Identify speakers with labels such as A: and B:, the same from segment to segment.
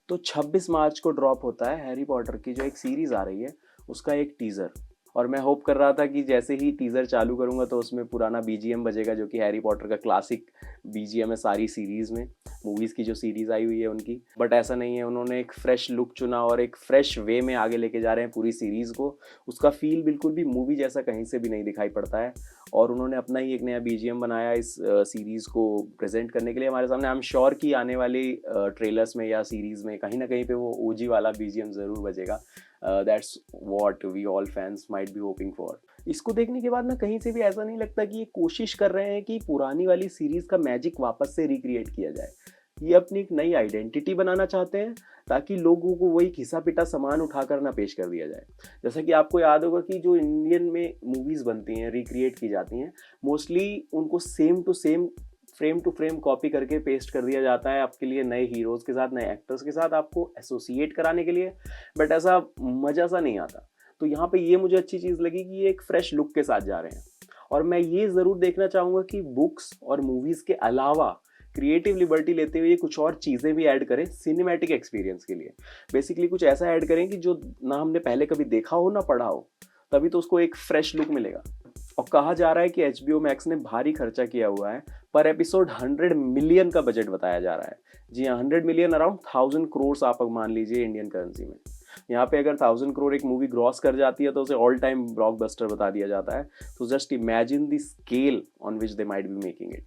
A: तो 26 मार्च को ड्रॉप होता है हैरी पॉटर की जो एक सीरीज आ रही है उसका एक टीजर। और मैं होप कर रहा था कि जैसे ही टीजर चालू करूंगा तो उसमें पुराना बीजीएम बजेगा, जो कि हैरी पॉटर का क्लासिक बीजीएम है सारी सीरीज में, मूवीज की जो सीरीज आई हुई है उनकी। बट ऐसा नहीं है, उन्होंने एक फ्रेश लुक चुना और एक फ्रेश वे में आगे लेके जा रहे हैं पूरी सीरीज को। उसका फील बिल्कुल भी मूवी जैसा कहीं से भी नहीं दिखाई पड़ता है। और उन्होंने अपना ही एक नया बीजीएम बनाया इस सीरीज को प्रेजेंट करने के लिए हमारे सामने। आई एम श्योर कि आने वाली ट्रेलर्स में या सीरीज में कहीं ना कहीं पे वो ओजी वाला बीजीएम जरूर बजेगा। That's what we all fans might be hoping for. इसको देखने के बाद ना कहीं से भी ऐसा नहीं लगता कि ये कोशिश कर रहे हैं कि पुरानी वाली सीरीज का मैजिक वापस से रिक्रिएट किया जाए। ये अपनी एक नई आइडेंटिटी बनाना चाहते हैं ताकि लोगों को वही घिसा पिटा सामान उठाकर ना पेश कर दिया जाए। जैसा कि आपको याद होगा कि जो इंडियन में मूवीज बनती हैं, रिक्रिएट की जाती हैं, मोस्टली उनको same to same, frame to frame copy करके पेस्ट कर दिया जाता है आपके लिए, नए हीरोज के साथ, नए एक्टर्स के साथ आपको एसोसिएट कराने के लिए। बट ऐसा मजा सा नहीं आता। तो यहाँ पे ये मुझे अच्छी चीज लगी कि ये एक फ्रेश लुक के साथ जा रहे हैं। और मैं ये जरूर देखना चाहूंगा कि बुक्स और मूवीज के अलावा क्रिएटिव लिबर्टी लेते हुए कुछ और चीजें भी ऐड करें सिनेमैटिक एक्सपीरियंस के लिए। बेसिकली कुछ ऐसा ऐड करें कि जो ना हमने पहले कभी देखा हो ना पढ़ा हो, तभी तो उसको एक फ्रेश लुक मिलेगा। और कहा जा रहा है कि HBO मैक्स ने भारी खर्चा किया हुआ है, पर एपिसोड 100 मिलियन का बजट बताया जा रहा है। जी हाँ, 100 मिलियन अराउंड 1000 करोड़ आप मान लीजिए इंडियन करेंसी में। यहाँ पे अगर 1000 करोड़ एक मूवी ग्रॉस कर जाती है तो उसे ऑल टाइम ब्लॉकबस्टर बता दिया जाता है। तो just imagine the scale on which they might be making it.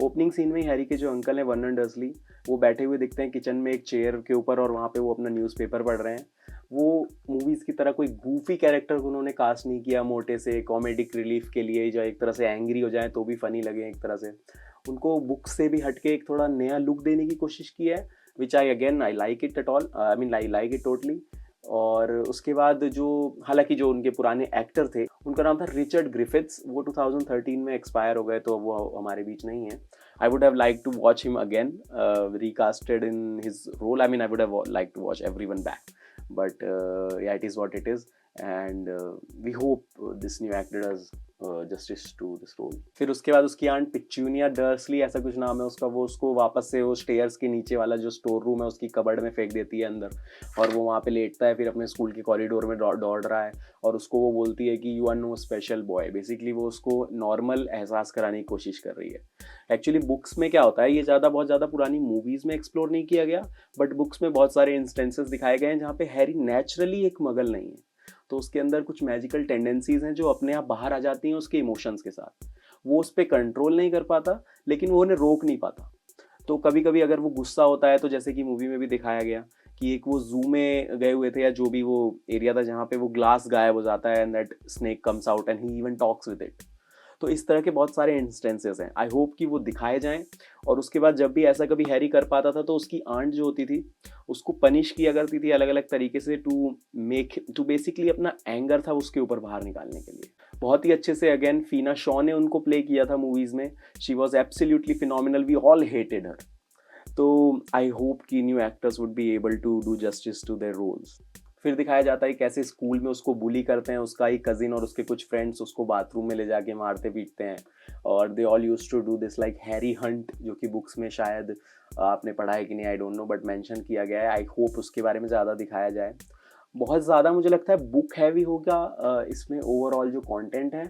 A: Opening scene में हैरी के जो अंकल हैं वर्नन डर्सली, वो बैठे हुए दिखते हैं किचन में एक चेयर के ऊपर, और वहाँ पे वो अपना न्यूज़पेपर पढ़ रहे हैं। वो मूवीज की तरह कोई गूफी कैरेक्टर को उन्होंने कास्ट नहीं किया मोटे से कॉमेडिक रिलीफ के लिए, जो एक तरह से एंग्री हो जाए तो भी फनी लगे एक तरह से। उनको बुक से भी हटके एक थोड़ा नया लुक देने की कोशिश की है, which I like it at all, I mean I like it totally. और उसके बाद जो, हालांकि जो उनके पुराने एक्टर थे उनका नाम था रिचर्ड ग्रिफिथ्स, वो 2013 में एक्सपायर हो गए, तो वो हमारे बीच नहीं है। I would have like to watch him again recasted in his role. I mean I would have like to watch everyone back, but yeah, it is what it is, and we hope this new actor does justice to this role. फिर उसके बाद उसकी aunt पिचूनिया Dursley, ऐसा कुछ नाम है उसका, वो उसको वापस से वो स्टेयर्स के नीचे वाला जो स्टोर रूम है उसकी कबर्ड में फेंक देती है अंदर, और वो वहाँ पे लेटता है, फिर अपने स्कूल के कॉरिडोर में दौड़ रहा है, और उसको वो बोलती है कि you are no special boy. Basically वो उसको नॉर्मल एहसास कराने की कोशिश कर रही है। एक्चुअली बुक्स में क्या होता है, ये बहुत ज़्यादा पुरानी मूवीज़ में एक्सप्लोर नहीं किया गया, बट बुक्स में बहुत सारे इंस्टेंसेस दिखाए गए हैं जहाँ पे हैरी नेचुरली एक मगल नहीं है, तो उसके अंदर कुछ मैजिकल टेंडेंसीज हैं जो अपने आप बाहर आ जाती हैं उसके इमोशंस के साथ। वो उस पर कंट्रोल नहीं कर पाता, लेकिन वो उन्हें रोक नहीं पाता। तो कभी कभी अगर वो गुस्सा होता है, तो जैसे कि मूवी में भी दिखाया गया कि एक वो जू में गए हुए थे, या जो भी वो एरिया था जहाँ पे वो ग्लास गायब हो जाता है and that snake comes out and he even talks with it. तो इस तरह के बहुत सारे इंस्टेंसेस हैं, आई होप कि वो दिखाए जाएं। और उसके बाद जब भी ऐसा कभी हैरी कर पाता था तो उसकी आंट जो होती थी उसको पनिश किया करती थी अलग अलग तरीके से, टू बेसिकली अपना एंगर था उसके ऊपर बाहर निकालने के लिए। बहुत ही अच्छे से अगेन फीना शॉ ने उनको प्ले किया था मूवीज में। She was absolutely phenomenal, we all hated her. तो आई होप कि new actors would be able to do justice to their roles. फिर दिखाया जाता है कैसे स्कूल में उसको बुली करते हैं उसका ही कजिन और उसके कुछ फ्रेंड्स, उसको बाथरूम में ले जाके मारते पीटते हैं। और they all use to do this like Harry hunt, जो कि बुक्स में शायद आपने पढ़ा है कि नहीं आई डोंट नो, बट मेंशन किया गया है। आई होप उसके बारे में ज़्यादा दिखाया जाए। बहुत ज़्यादा मुझे लगता है बुक हैवी होगा इसमें ओवरऑल जो कंटेंट है।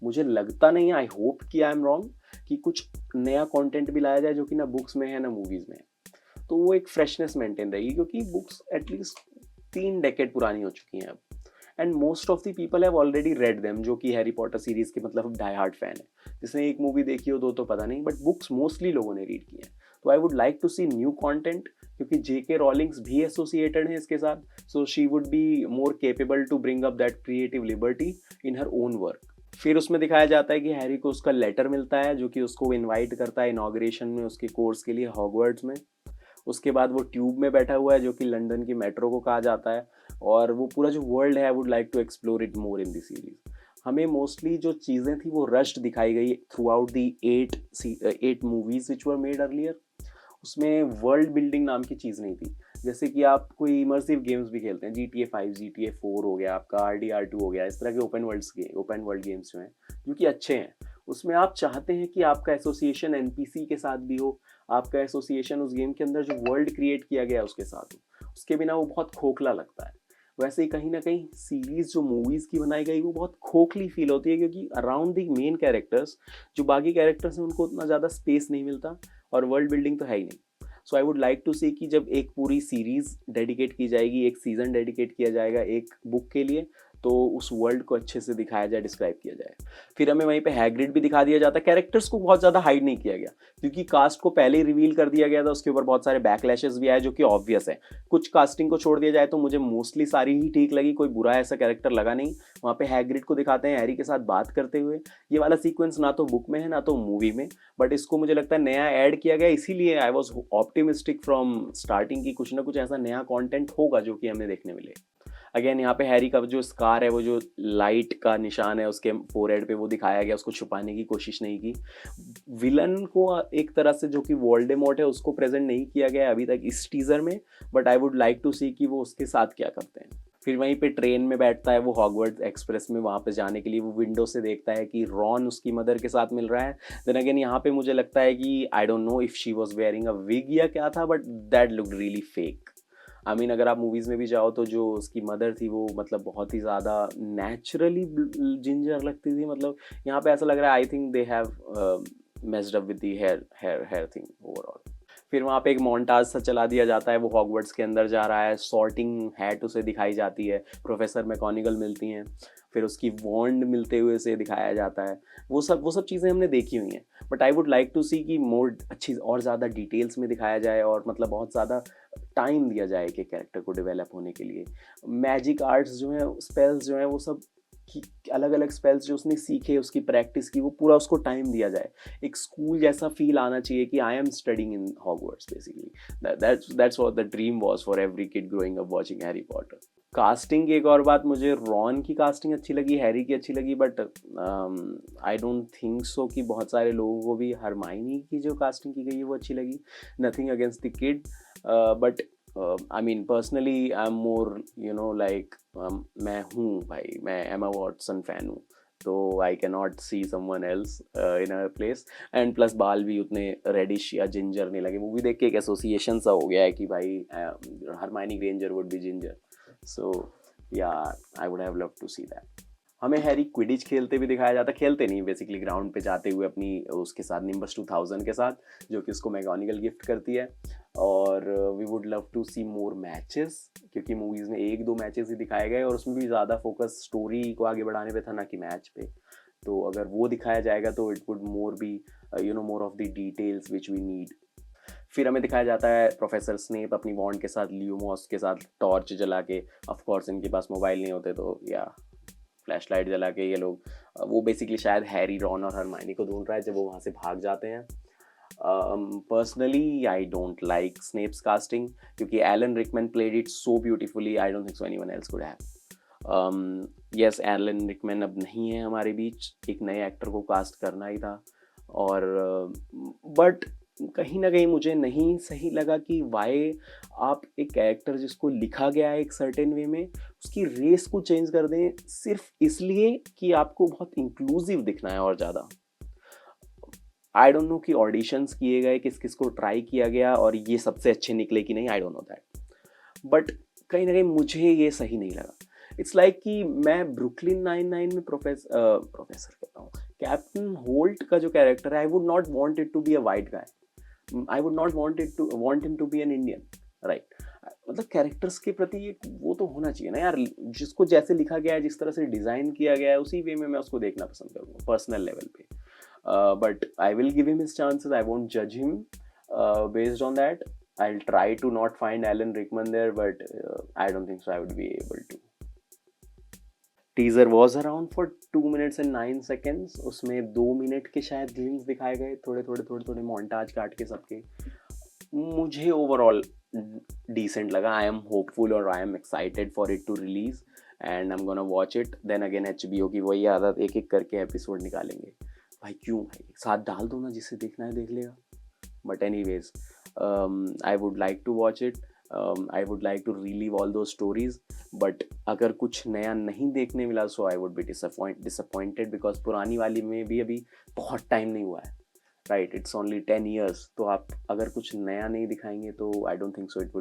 A: मुझे लगता नहीं है, आई होप कि आई एम रॉन्ग, कि कुछ नया कंटेंट भी लाया जाए जो कि ना बुक्स में है ना मूवीज़ में है। तो वो एक फ्रेशनेस मेंटेन रहेगी, क्योंकि बुक्स एटलीस्ट 3 डेकेड पुरानी हो चुकी हैं अब, and most of the people have already red them, जो कि हैरी पॉटर सीरीज के मतलब डाई हार्ड फैन है। जिसने एक मूवी देखी हो, दो तो पता नहीं, बट बुक्स मोस्टली लोगों ने रीड की है। तो I would like to see new content, क्योंकि जेके रॉलिंग्स भी एसोसिएटेड है इसके साथ, so she would be more capable to bring up that creative liberty in her own work. फिर उसमें दिखाया जाता है कि हैरी को उसका लेटर मिलता है जो कि उसको इनवाइट करता है इनॉग्रेशन में उसके कोर्स के लिए हॉगवर्ट्स में। उसके बाद वो ट्यूब में बैठा हुआ है जो कि लंदन की मेट्रो को कहा जाता है, और वो पूरा जो वर्ल्ड है I would like to explore it more in the series. हमें मोस्टली जो चीज़ें थी वो रश्ड दिखाई गई throughout the 8 movies which were made earlier. उसमें वर्ल्ड बिल्डिंग नाम की चीज़ नहीं थी। जैसे कि आप कोई इमर्सिव गेम्स भी खेलते हैं, GTA 5, GTA 4 हो गया आपका, RDR2 हो गया, इस तरह के ओपन वर्ल्ड गेम्स जो हैं, जो कि अच्छे हैं। उसमें आप चाहते हैं कि आपका एसोसिएशन NPC के साथ भी हो, आपका एसोसिएशन उस गेम के अंदर जो वर्ल्ड क्रिएट किया गया है उसके साथ उसके बिना वो बहुत खोखला लगता है। वैसे ही कहीं ना कहीं सीरीज जो मूवीज की बनाई गई वो बहुत खोखली फील होती है, क्योंकि अराउंड द मेन कैरेक्टर्स जो बाकी कैरेक्टर्स हैं उनको उतना ज़्यादा स्पेस नहीं मिलता, और वर्ल्ड बिल्डिंग तो है ही नहीं। सो आई वुड लाइक टू सी कि जब एक पूरी सीरीज डेडिकेट की जाएगी, एक सीजन डेडिकेट किया जाएगा एक बुक के लिए, तो उस वर्ल्ड को अच्छे से दिखाया जाए, डिस्क्राइब किया जाए। फिर हमें वहीं पे हैग्रिड भी दिखा दिया जाता है। कैरेक्टर्स को बहुत ज़्यादा हाइड नहीं किया गया, क्योंकि कास्ट को पहले ही रिवील कर दिया गया था, उसके ऊपर बहुत सारे बैकलैशेस भी आए जो कि ऑब्वियस है। कुछ कास्टिंग को छोड़ दिया जाए तो मुझे मोस्टली सारी ही ठीक लगी, कोई बुरा ऐसा कैरेक्टर लगा नहीं। वहाँ पे हैग्रिड को दिखाते हैं हैरी के साथ बात करते हुए, ये वाला सीक्वेंस ना तो बुक में है ना तो मूवी में, बट इसको मुझे लगता है नया ऐड किया गया, इसीलिए I was optimistic from starting की कुछ ना कुछ ऐसा नया कॉन्टेंट होगा जो कि हमें देखने मिले। अगेन यहाँ पे हैरी का जो स्कार है, वो जो लाइट का निशान है उसके फोरहेड पे, वो दिखाया गया, उसको छुपाने की कोशिश नहीं की। विलन को एक तरह से जो कि वोल्डेमॉर्ट है उसको प्रेजेंट नहीं किया गया है अभी तक इस टीजर में, but I would like to see कि वो उसके साथ क्या करते हैं। फिर वहीं पे ट्रेन में बैठता है वो हॉगवर्ट्स एक्सप्रेस में, वहाँ पे जाने के लिए वो विंडो से देखता है कि रॉन उसकी मदर के साथ मिल रहा है। देन अगेन यहाँ पे मुझे लगता है कि I don't know if she was wearing a wig या क्या था, but that looked really fake. I mean अगर आप मूवीज़ में भी जाओ तो जो उसकी मदर थी वो मतलब बहुत ही ज़्यादा नेचुरली जिंजर लगती थी, मतलब यहाँ पे ऐसा लग रहा है I think they have messed up with the hair thing overall. फिर वहाँ पे एक मोन्टाज सा चला दिया जाता है, वो हॉगवर्ट्स के अंदर जा रहा है, सॉर्टिंग हैट उसे दिखाई जाती है, प्रोफेसर मैकॉनिकल मिलती हैं, फिर उसकी वॉन्ड मिलते हुए से दिखाया जाता है। वो सब चीज़ें हमने देखी हुई हैं, but I would like to see कि मोर अच्छी और ज़्यादा डिटेल्स में दिखाया जाए, और मतलब बहुत ज़्यादा टाइम दिया जाए कि कैरेक्टर को डेवलप होने के लिए। मैजिक आर्ट्स जो हैं, स्पेल्स जो हैं, वो सब की अलग अलग स्पेल्स जो उसने सीखे, उसकी प्रैक्टिस की, वो पूरा उसको टाइम दिया जाए। एक स्कूल जैसा फील आना चाहिए कि I am studying in Hogwarts basically. That's what the dream was for every kid growing up watching Harry Potter. Casting की एक और बात, मुझे रॉन की कास्टिंग अच्छी लगी, हैरी की अच्छी लगी, बट आई डोंट थिंक सो कि बहुत सारे लोगों को भी हरमाइनी की जो कास्टिंग की गई है वो अच्छी लगी। Nothing against the kid, but I mean personally I am more like मैं हूँ भाई, मैं एमा वॉटसन फैन हूँ, तो I can not see someone else in a place. And plus बाल भी उतने रेडिश या जिंजर नहीं लगे। मूवी देख के एक एसोसिएशन सा हो गया है कि भाई Hermione Granger would be ginger, so yeah I would have love to see that. हमें हैरी क्विडिच खेलते भी दिखाया जाता है, खेलते नहीं बेसिकली, ग्राउंड पे जाते हुए अपनी उसके साथ निम्बस 2000 के साथ, जो कि उसको मैगॉनिकल गिफ्ट करती है। और we would love to see more matches, क्योंकि मूवीज़ में एक दो मैचेस ही दिखाए गए और उसमें भी ज़्यादा फोकस स्टोरी को आगे बढ़ाने पे था ना कि मैच पे। तो अगर वो दिखाया जाएगा तो it would more be more of the details which we need. फिर हमें दिखाया जाता है प्रोफेसर स्नेप अपनी वॉन्ड के साथ ल्यूमॉस के साथ टॉर्च जला के, ऑफ कोर्स इनके पास मोबाइल नहीं होते तो या फ्लैश लाइट जला के ये लोग, वो बेसिकली शायद हैरी, रॉन और हरमाइनी को ढूंढ रहा है जब वो वहाँ से भाग जाते हैं। Personally I don't like Snape's casting, क्योंकि Alan Rickman played it so beautifully, I don't think so anyone else could have. Yes, Alan Rickman अब नहीं है हमारे बीच, एक नए एक्टर को कास्ट करना ही था, और बट कहीं ना कहीं मुझे नहीं सही लगा कि वाई आप एक कैरेक्टर जिसको लिखा गया है एक सर्टेन वे में, उसकी रेस को चेंज कर दें सिर्फ इसलिए कि आपको बहुत इंक्लूसिव दिखना है। और ज़्यादा आई डोंट नो कि ऑडिशंस किए गए, किस किस को ट्राई किया गया और ये सबसे अच्छे निकले कि नहीं, आई डोंट नो दैट, बट कहीं ना कहीं मुझे ये सही नहीं लगा। इट्स लाइक कि मैं ब्रुकलिन 99 में प्रोफेसर कहता हूँ, कैप्टन होल्ट का जो कैरेक्टर है, I would not want it to be a white guy, I would not want him to be an Indian, right. मतलब कैरेक्टर्स के प्रति एक वो तो होना चाहिए ना यार, जिसको जैसे लिखा गया है, जिस तरह से डिज़ाइन किया गया है, उसी वे में मैं उसको देखना पसंद करूँगा पर्सनल लेवल पे। But I will give him his chances, I won't जज him based on that. I'll try to not find Alan Rickman there, but I don't think so I would be able to. Teaser was around for 2 minutes and 9 seconds. उसमें 2 minute के शायद glimpse दिखाए गए, थोड़े montage काट के सबके। मुझे ओवरऑल डिसेंट लगा। आई एम होपफुल और I am excited for it to release and I am gonna watch it. Then again HBO की वही आदत, एक एक करके एपिसोड निकालेंगे। भाई क्यों भाई, साथ डाल दो ना, जिसे देखना है देख लेगा। But anyways, I would like to watch it. I would like to relive all those stories. But अगर कुछ नया नहीं देखने मिला so I would be disappointed because पुरानी वाली में भी अभी बहुत टाइम नहीं हुआ है, राइट, इट्स ओनली 10 years, तो आप अगर कुछ नया नहीं दिखाएंगे तो आई don't think so it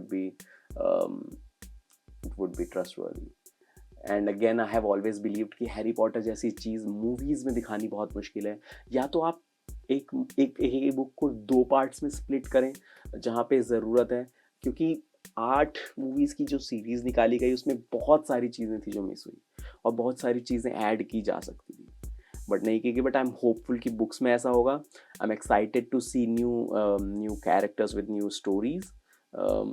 A: would be trustworthy. And again I have always believed कि हैरी पॉटर जैसी चीज़ मूवीज़ में दिखानी बहुत मुश्किल है. या तो आप एक एक बुक को 2 पार्ट्स में स्प्लिट करें जहाँ पे ज़रूरत है, क्योंकि 8 मूवीज़ की जो सीरीज़ निकाली गई उसमें बहुत सारी चीज़ें थी जो मिस हुई और बहुत सारी चीज़ें ऐड की जा सकती थी, बट नहीं की. बट आई एम होपफुल कि बुक्स में ऐसा होगा. I am excited to see new characters with new stories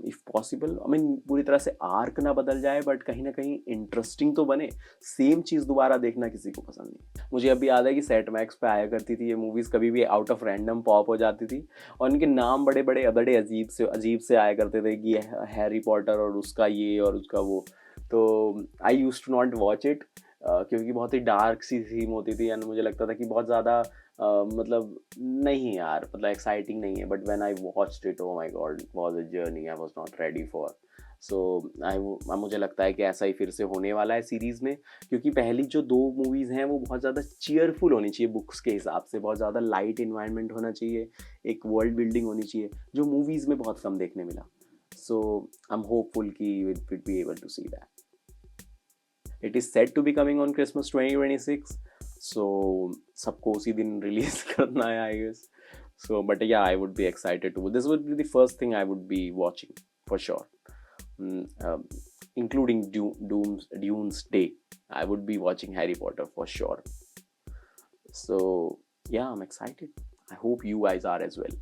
A: if possible. I mean पूरी तरह से आर्क ना बदल जाए बट कहीं ना कहीं इंटरेस्टिंग तो बने. सेम चीज़ दोबारा देखना किसी को पसंद नहीं. मुझे अभी याद है कि सेट मैक्स पे आया करती थी ये मूवीज़, कभी भी आउट ऑफ रैंडम पॉप हो जाती थी और इनके नाम बड़े बड़े बड़े अजीब से आया करते थे कि हैरी पॉटर और उसका ये और उसका वो. तो I use to not watch it क्योंकि बहुत ही डार्क सी थीम होती थी एंड मुझे लगता था कि बहुत ज़्यादा मतलब नहीं यार, मतलब एक्साइटिंग नहीं है. But when I watched it, oh my God, it was a journey I was not ready for. So मुझे लगता है कि ऐसा ही फिर से होने वाला है सीरीज़ में, क्योंकि पहली जो 2 मूवीज़ हैं वो बहुत ज़्यादा चीयरफुल होनी चाहिए बुक्स के हिसाब से, बहुत ज़्यादा लाइट इन्वायरमेंट होना चाहिए, एक वर्ल्ड बिल्डिंग होनी चाहिए जो मूवीज़ में बहुत कम देखने मिला. सो आई एम होपफुल कि we will be able to see that. It is said to be coming on Christmas 2026, so सबको उसी दिन release करना है, I guess. So, but yeah, I would be excited to. This would be the first thing I would be watching for sure. Including Dune's Day. I would be watching Harry Potter for sure. So yeah, I'm excited. I hope you guys are as well.